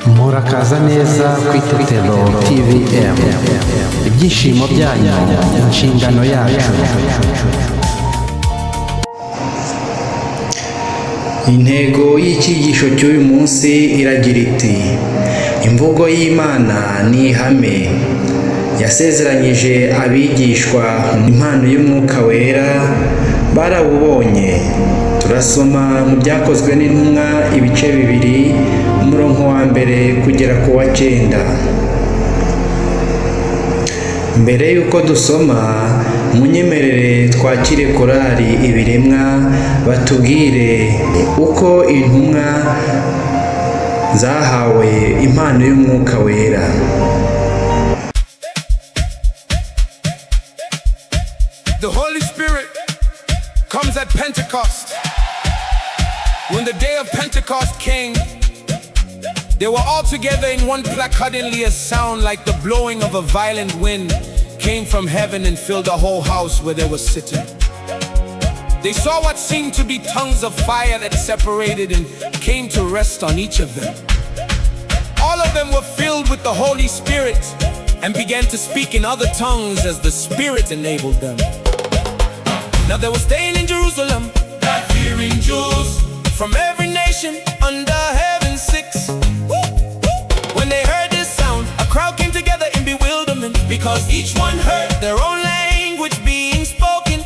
murakaza neza ku Itetero TVM, ibyishimo byanyu, inshingano yacu. Intego y'icyigisho cy'uyu munsi iragira iti: imvugo y'Imana ni ihame. Yasezeranyije abigishwa impano y'Umwuka Wera, barawubonye. Turasoma mu Byakozwe n'Intumwa ibice 2, umurongo wa 1 kugera ku wa 9. Mbere y'uko dusoma, munyemerere twakire korali Ibiremwa batubwire uko intumwa zahawe impano y'Umwuka Wera. The Holy Spirit comes at Pentecost. When the day of Pentecost came, they were all together in one place. Suddenly a sound like the blowing of a violent wind came from heaven and filled the whole house where they were sitting. They saw what seemed to be tongues of fire that separated and came to rest on each of them. All of them were filled with the Holy Spirit and began to speak in other tongues as the Spirit enabled them. Now they were staying in Jerusalem, God-fearing Jews from every nation under heaven 6. When they heard this sound, a crowd came together in bewilderment, because each one heard their own language being spoken.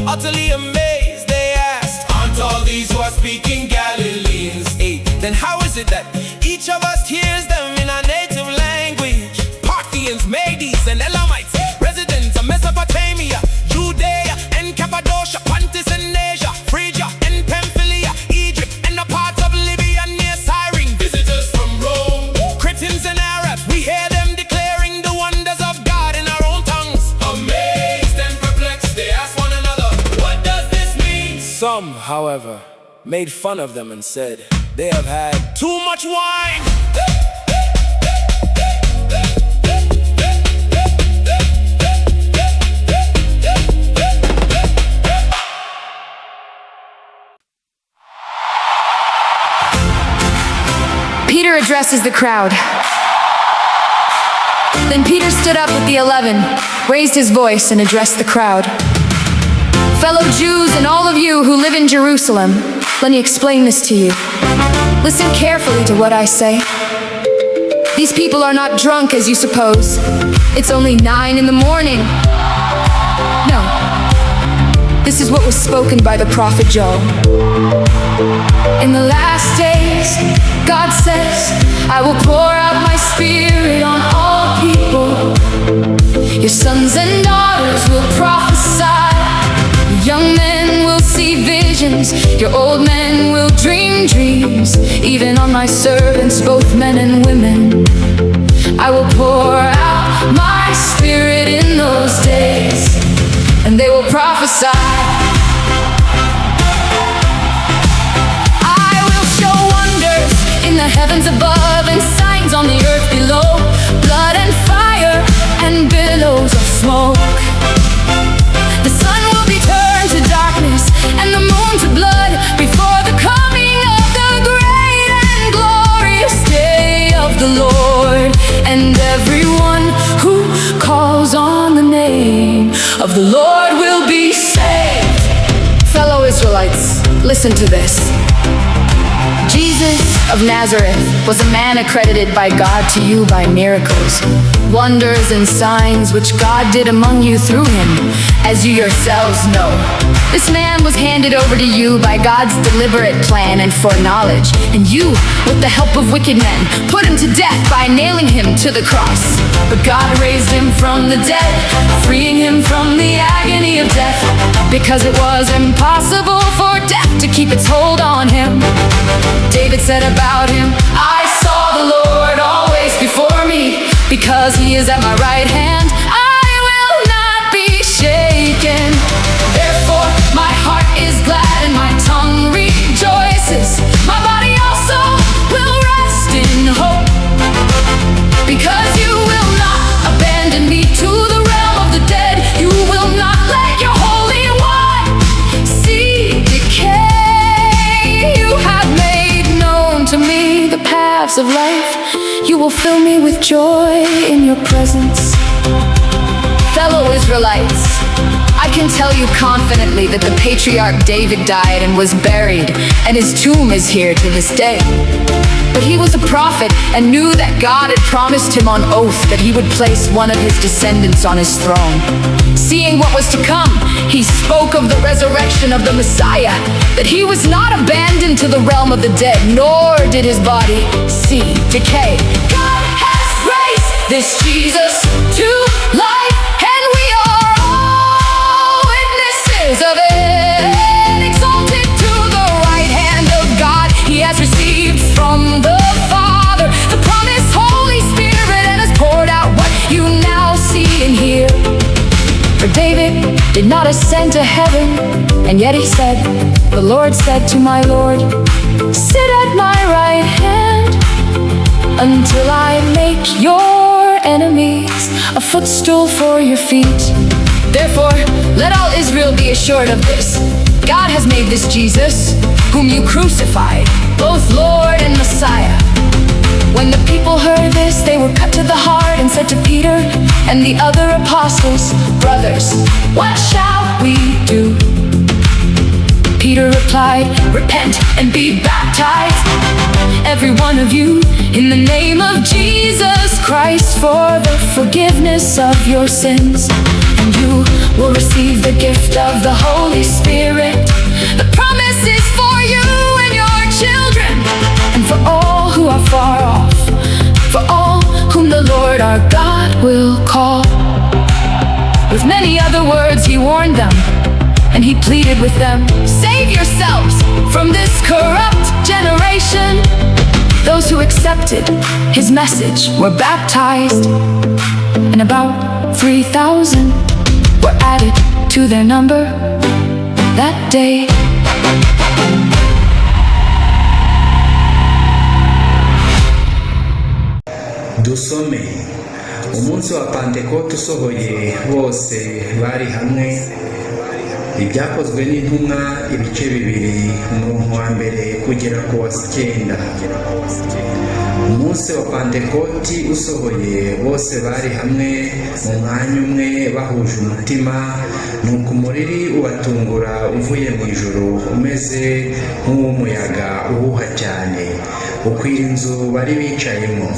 Utterly amazed, they asked, aren't all these who are speaking Galileans? 8. Then how is it that each of us hears them in our native language? Parthians, Medes, and Elamites, residents of Mesopotamia, Judea and Cappadocia, Pontus and Asia, Phrygia and Pamphylia, Egypt and the parts of Libya near Cyrene. Visitors from Rome, Cretans and Arabs, we hear them declaring the wonders of God in our own tongues. Amazed and perplexed, they ask one another, what does this mean? Some, however, made fun of them and said, they have had too much wine. Peter addresses the crowd. Then Peter stood up with the 11, raised his voice, and addressed the crowd. Fellow Jews and all of you who live in Jerusalem, let me explain this to you. Listen carefully to what I say. These people are not drunk as you suppose. It's only 9 in the morning. No. This is what was spoken by the prophet Joel. In the last days, God says, I will pour out my spirit on all people. Your sons and daughters will prophesy. Your young men will see visions. Your old men will dream dreams. Even on my servants, both men and women, I will pour out my spirit in those days, and they will prophesy. In the heavens above and signs on the earth below, blood and fire and billows of smoke. The sun will be turned to darkness and the moon to blood before the coming of the great and glorious day of the Lord. And everyone who calls on the name of the Lord will be saved. Fellow Israelites, listen to this. Jesus of Nazareth was a man accredited by God to you by miracles, wonders and signs which God did among you through him, as you yourselves know. This man was handed over to you by God's deliberate plan and foreknowledge, and you, with the help of wicked men, put him to death by nailing him to the cross. But God raised him from the dead, freeing him from the agony of death, because it was impossible for death to keep its hold on him. David said about him, I saw the Lord always before me, because he is at my right hand, I will not be shaken. Therefore my heart is glad and my tongue rejoices. My body also will rest in hope, because you will not abandon me to the realm of the dead. You will not let your Holy One see decay. You have made known to me the paths of life. you will fill me with joy in your presence. Fellow Israelites, I can tell you confidently that the patriarch David died and was buried, and his tomb is here to this day. But he was a prophet and knew that God had promised him on oath that he would place one of his descendants on his throne. Seeing what was to come, he spoke of the resurrection of the Messiah, that he was not abandoned to the realm of the dead, nor did his body see decay. God has raised this Jesus to life, and we are all witnesses of it. Exalted to the right hand of God, he has received from the Father the promised Holy Spirit, and has poured out what you now see and hear. For David did not ascend to heaven, and yet he said, the Lord said to my Lord, sit at my right hand until I make your enemies a footstool for your feet. Therefore, let all Israel be assured of this: God has made this Jesus, whom you crucified, both Lord and Messiah. When the people heard this, they were cut to the heart and said to Peter and the other apostles, brothers, what shall we do? Peter replied, repent and be baptized, every one of you, in the name of Jesus Christ, for the forgiveness of your sins, and you will receive the gift of the Holy Spirit. The promise is for you and your children, and for all who are far off, for all whom the Lord our God will call. With many other words he warned them, and he pleaded with them, save yourselves from this corrupt generation. Those who accepted his message were baptized, and about 3,000 were added to their number that day. Dusome. Umunsi wa Pentekote usohoye, bose bari hamwe. Ibyakozwe n'intumwa ibice 2 umurongo wa mbere kugera ku wa 9. Umunsi wa Pentekote usohoye, bose bari hamwe mu mwanya umwe bahuje umutima, nuko umuriri ubatungura uvuye mu ijuru umeze nk'uw'umuyaga uhuha cyane, ukwira inzu bari bicayemo.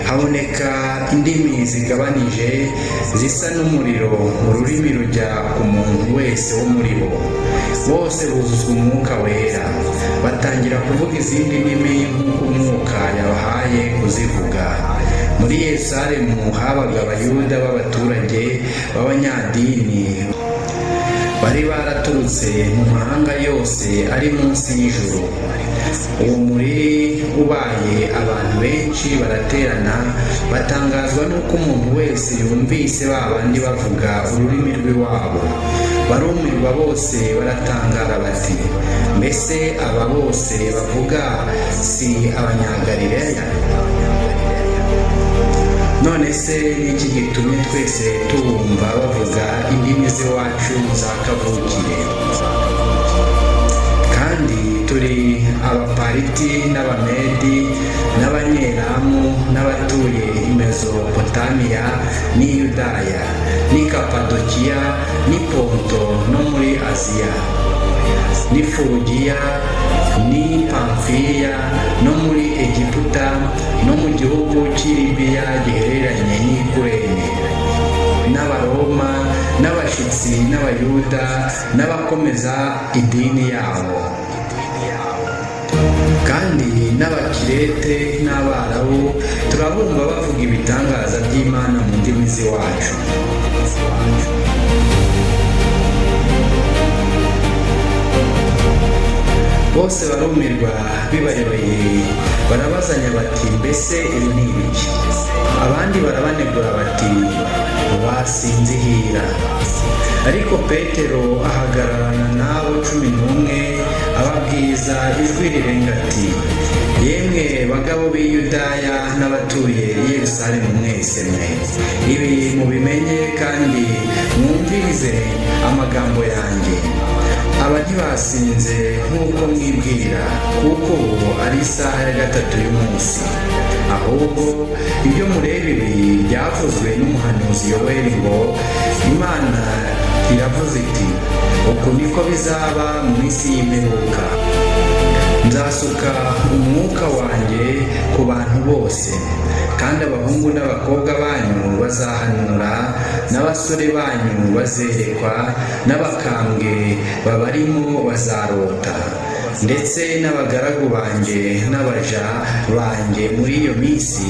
Haboneka indimi zigabanije zisa n'umuriro, ururimi rujya ku muntu wese wo muri bo. Bose buzuzwa umwuka wera, batangira kuvuga izindi ndimi nk'uko umwuka yabahaye kuzivuga. Muri Yerusalemu habaga abayuda b'abaturage b'abanyadini bari baraturutse mu mahanga yose ari munsi y'ijuru. Uwo muriri ubaye, abantu benshi baraterana, batangazwa n'uko umuntu wese yumvise babandi bavuga ururimi rw'iwabo. Barumirwa bose baratangara bati, mbese aba bose bavuga si Abanyagalileya? None se n'iki gitumye twese tubumva bavuga indimi z'iwacu za kavukire? Kandi turi Abapariti n'Abamedi n'Abanyelamu n'abatuye i Mesopotamiya n'i Yudaya n'i Kapadokiya n'i Ponto no muri Aziya n'i Furugiya n'i Pamfiliya no muri Egiputa no mu gihugu cy'i Libiya gihereranye n'i Kurene, n'Abaroma n'abashitsi n'Abayuda n'abakomeza idini yabo, kandi n'Abakirete n'Abarabu turabumva bavuga ibitangaza by'Imana mu ndimi z'iwacu. Bose barumirwa bibayobeye, barabazanya bati, mbese ibi ni ibiki? Abandi barabanegura bati, basinzihira. Ariko Petero ahagararana n'abo 11 ababwiza ijwi rirenga ati, yemwe bagabo b'i Yudaya n'abatuye i Yerusalemu mwese mwe, ibi mubimenye kandi mwumvirize amagambo yanjye. aba ntibasinze nk'uko mwibwira, kuko ubu ari isaha ya gatatu y'umunsi. Ahubwo ibyo mureba ibi byavuzwe n'umuhanuzi Yoweli ngo Imana iravuze iti, uku niko bizaba mu minsi y'imperuka. Nzasuka umwuka wanjye ku bantu bose, kandi abahungu n'abakobwa banyu bazahanura, n'abasore banyu bazerekwa, n'abakambwe babarimo bazarota, ndetse n'abagaragu banjye n'abaja banjye muri iyo minsi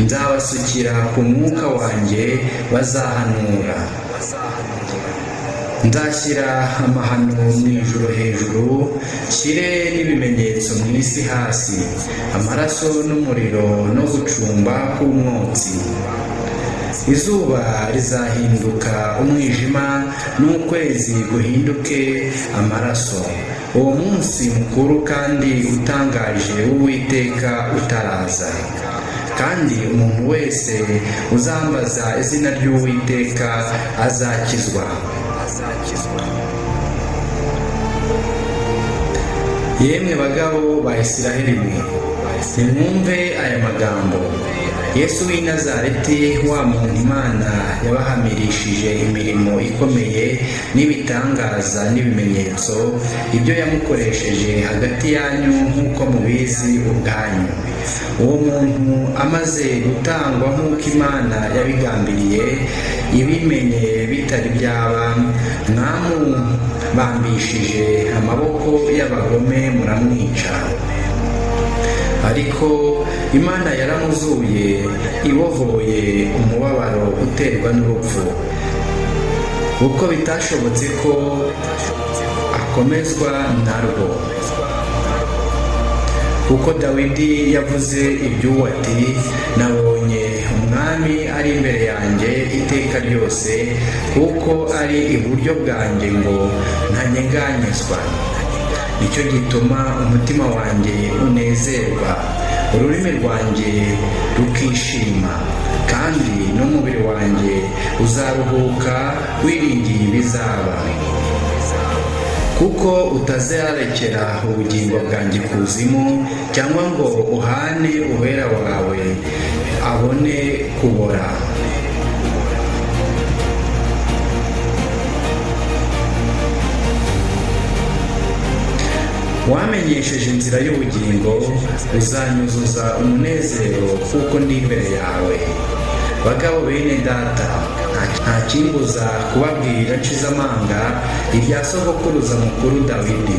nzabasukira ku mwuka wanjye bazahanura. Nzashyira amahano mu ijuru hejuru, nshyire n'ibimenyetso mu isi hasi, amaraso n'umuriro no gucumba k'umwotsi. Izuba rizahinduka umwijima n'ukwezi guhinduke amaraso, uwo munsi mukuru kandi utangaje w'Uwiteka utaraza. Kandi umuntu wese uzambaza izina ry'Uwiteka azakizwa. Yemwe bagabo ba Isiraheli mwe, nimwumve aya magambo. Yesu w'i Nazareti, wa muntu Imana yabahamirishije imirimo ikomeye n'ibitangaza n'ibimenyetso, ibyo yamukoresheje hagati yanyu nk'uko mubizi ubwanyu. Uwo muntu amaze gutangwa nk'uko Imana yabigambiriye, ibimenye bitari byaba, mwamubambishije amaboko y'abagome muramwica. Ariko Imana yaramuzuye, ibohoye umubabaro uterwa n'urupfu, kuko bitashobotse ko akomezwa narwo. Kuko Dawidi yavuze iby'uwo ati, nabonye umwami ari imbere yanjye iteka ryose, kuko ari iburyo bwanjye ngo ntanyeganyezwa. Nicyo gituma umutima wanjye unezerwa, ururimi rwanjye rukishima, kandi n'umubiri wanjye uzaruhuka wiringiye ibizaba. Kuko utazarekera ubugingo bwanjye kuzimu, cyangwa ngo uhane uwera wawe abone kubora. Wamenyesheje inzira y'ubugingo, uzanyuzuza umunezero kuko ndi imbere yawe. Bagabo bene data, nta kimbuza kubabwira nshize amanga ibya sogokuruza mukuru Dawidi,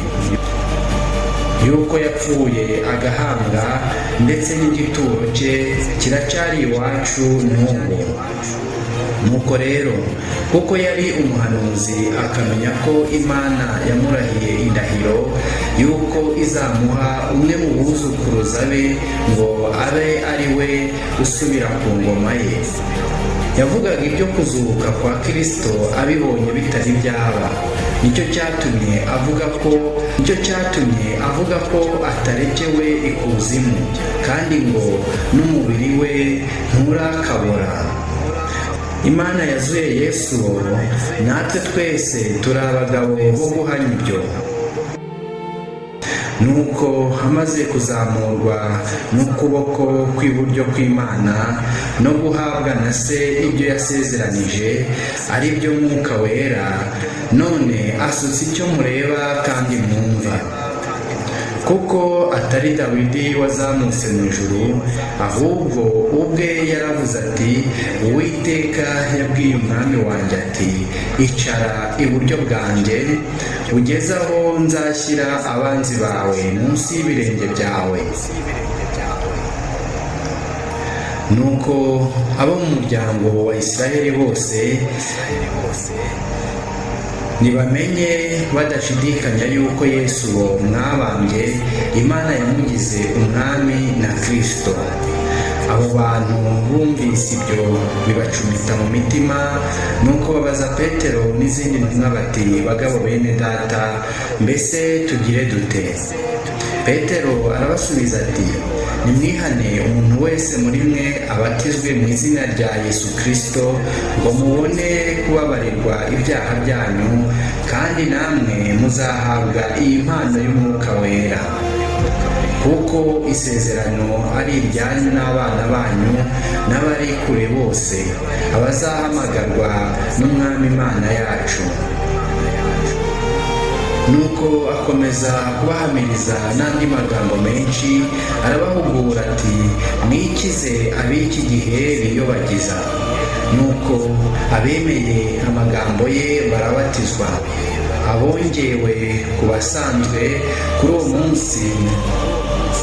yuko yapfuye agahambwa, ndetse n'igituro cye kiracyari iwacu n'ubu. Nuko rero, kuko yari umuhanuzi akamenya ko Imana yamurahiye indahiro yuko izamuha umwe mu buzukuruza be ngo abe ari we usubira ku ngoma ye, yavugaga ibyo kuzuka kwa Kristo abibonye bitari byaba. Nicyo cyatumye avuga ko atarekewe ikuzimu, kandi ngo n'umubiri we nturakabora. Imana yazuye Yesu, natwe twese turi abagabo bo guhamya ibyo. Nuko amaze kuzamurwa n'ukuboko kw'iburyo kw'Imana no guhabwa na Se ibyo yasezeranije, ari byo Mwuka Wera, none asutse icyo mureba kandi mwumva. Kuko atari Dawidi wazamutse mu ijuru, ahubwo ubwe yaravuze ati, Uwiteka yabwiye umwami wanjye ati, icara iburyo bwanjye, ugeze aho nzashyira abanzi bawe munsi y'ibirenge byawe. Nuko abo mu muryango wa Isiraheli bose nibamenye badashidikanya yuko Yesu mwabambye Imana yamugize umwami na Kristo. Abo bantu bumvise ibyo bibacumita mu mitima, nuko babaza Petero n'izindi ntumwa bati, bagabo bene data, mbese tugire dute? Petero arabasubiza ati, nimwihane umuntu wese muri mwe abatizwe mu izina rya Yesu Kristo ngo mubone kubabarirwa ibyaha byanyu, kandi namwe muzahabwa iyi mpano y'Umwuka Wera, kuko isezerano ari iryanyu n'abana banyu n'abari kure bose, abazahamagarwa n'Umwami Imana yacu. Nuko akomeza kubahamiriza n'andi magambo menshi, arabahugura ati, mwikize ab'iki gihe biyobagiza. Nuko abemeye amagambo ye barabatizwa, abongewe ku basanzwe kuri uwo munsi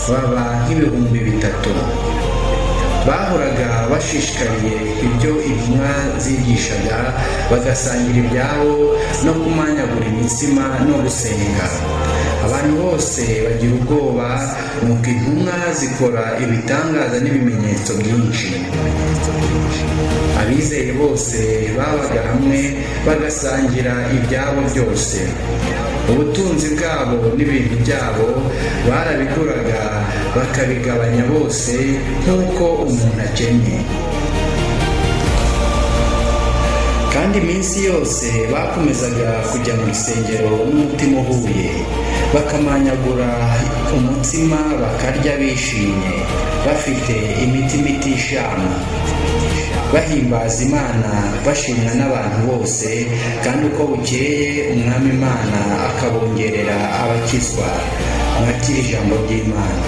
baba nk'ibihumbi 3. Bahoraga bashishikariye ibyo intumwa zigishaga, bagasangira ibyabo no kumanyagura imitsima no gusenga. Abantu bose bagira ubwoba, nuko intumwa zikora ibitangaza n'ibimenyetso byinshi. Abizeye bose babaga hamwe bagasangira ibyabo byose. Ubutunzi bwabo n'ibintu byabo barabiguraga bakabigabanya bose nk'uko umuntu akennye. Kandi iminsi yose bakomezaga kujya mu rusengero n'umutima uhuye, bakamanyagura umutsima bakarya bishimye, bafite imitima itishama, bahimbaza Imana, bashimwa n'abantu bose. Kandi uko bukeye Umwami Imana akabongerera abakizwa. Mwakire ijambo ry'Imana.